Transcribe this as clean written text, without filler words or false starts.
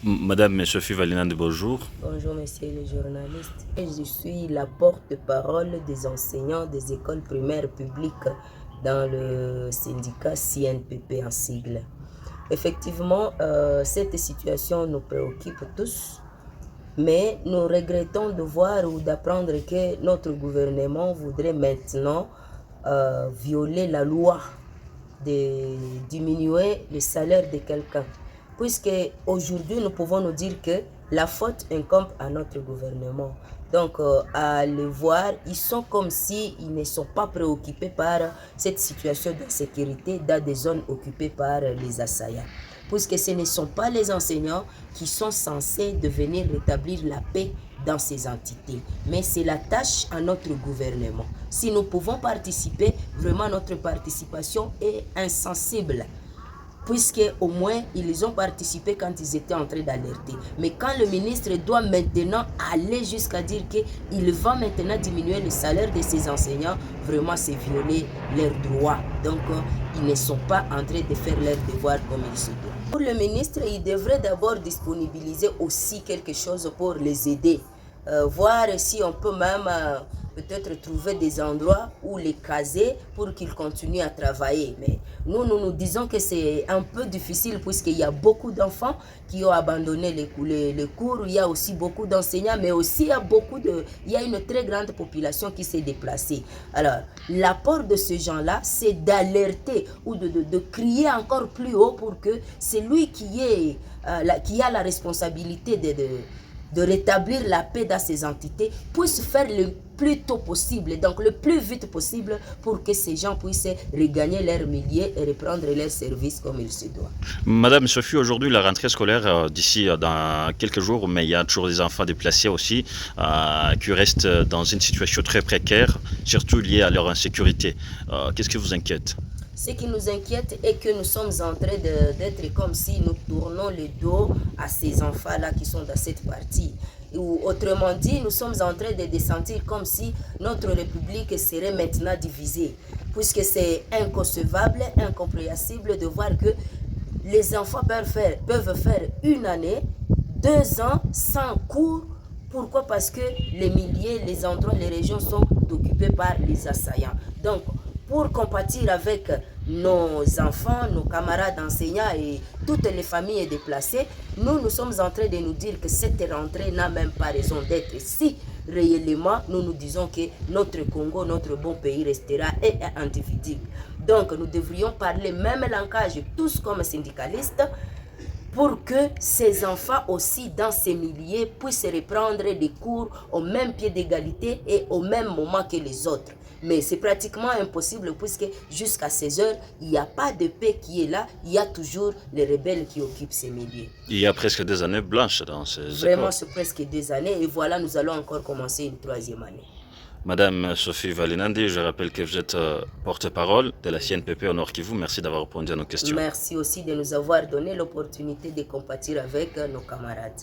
Madame Sophie Valinande, bonjour. Bonjour, monsieur le journaliste. Je suis la porte-parole des enseignants des écoles primaires publiques dans le syndicat CNPP en sigle. Effectivement, cette situation nous préoccupe tous, mais nous regrettons de voir ou d'apprendre que notre gouvernement voudrait maintenant violer la loi de diminuer le salaire de quelqu'un. Puisque aujourd'hui, nous pouvons nous dire que la faute incombe à notre gouvernement. Donc, à le voir, ils sont comme s'ils ne sont pas préoccupés par cette situation d'insécurité dans des zones occupées par les assaillants. Puisque ce ne sont pas les enseignants qui sont censés de venir rétablir la paix dans ces entités. Mais c'est la tâche à notre gouvernement. Si nous pouvons participer, vraiment notre participation est insensible. Puisque au moins ils ont participé quand ils étaient en train d'alerter. Mais quand le ministre doit maintenant aller jusqu'à dire qu'il va maintenant diminuer le salaire de ses enseignants, vraiment c'est violer leurs droits. Donc ils ne sont pas en train de faire leur devoir comme il se doit. Pour le ministre, il devrait d'abord disponibiliser aussi quelque chose pour les aider. Voir si on peut même peut-être trouver des endroits où les caser pour qu'ils continuent à travailler. Mais nous disons que c'est un peu difficile puisqu'il y a beaucoup d'enfants qui ont abandonné les cours. Il y a aussi beaucoup d'enseignants, mais aussi il y a une très grande population qui s'est déplacée. Alors, l'apport de ces gens-là, c'est d'alerter ou de crier encore plus haut pour que celui qui a la responsabilité de rétablir la paix dans ces entités puisse faire le plus tôt possible, donc le plus vite possible pour que ces gens puissent regagner leur milieu et reprendre leur service comme il se doit. Madame Sophie, aujourd'hui la rentrée scolaire d'ici dans quelques jours, mais il y a toujours des enfants déplacés aussi qui restent dans une situation très précaire, surtout liée à leur insécurité. Qu'est-ce qui vous inquiète? Ce qui nous inquiète est que nous sommes en train d'être comme si nous tournons le dos à ces enfants-là qui sont dans cette partie. Ou autrement dit, nous sommes en train de sentir comme si notre République serait maintenant divisée. Puisque c'est inconcevable, incompréhensible de voir que les enfants peuvent faire une année, 2 ans sans cours. Pourquoi? Parce que les milliers, les endroits, les régions sont occupées par les assaillants. Donc, pour compatir avec nos enfants, nos camarades enseignants et toutes les familles déplacées, nous sommes en train de nous dire que cette rentrée n'a même pas raison d'être si réellement nous disons que notre Congo, notre bon pays restera individu. Donc nous devrions parler même langage tous comme syndicalistes pour que ces enfants aussi dans ces milieux puissent reprendre des cours au même pied d'égalité et au même moment que les autres. Mais c'est pratiquement impossible puisque jusqu'à 16 heures, il n'y a pas de paix qui est là, il y a toujours les rebelles qui occupent ces milieux. Il y a presque des années blanches dans ces écoles. Vraiment, c'est presque 2 années et voilà, nous allons encore commencer une 3e année. Madame Sophie Valinande, je rappelle que vous êtes porte-parole de la CNPP au Nord Kivu. Merci d'avoir répondu à nos questions. Merci aussi de nous avoir donné l'opportunité de compatir avec nos camarades.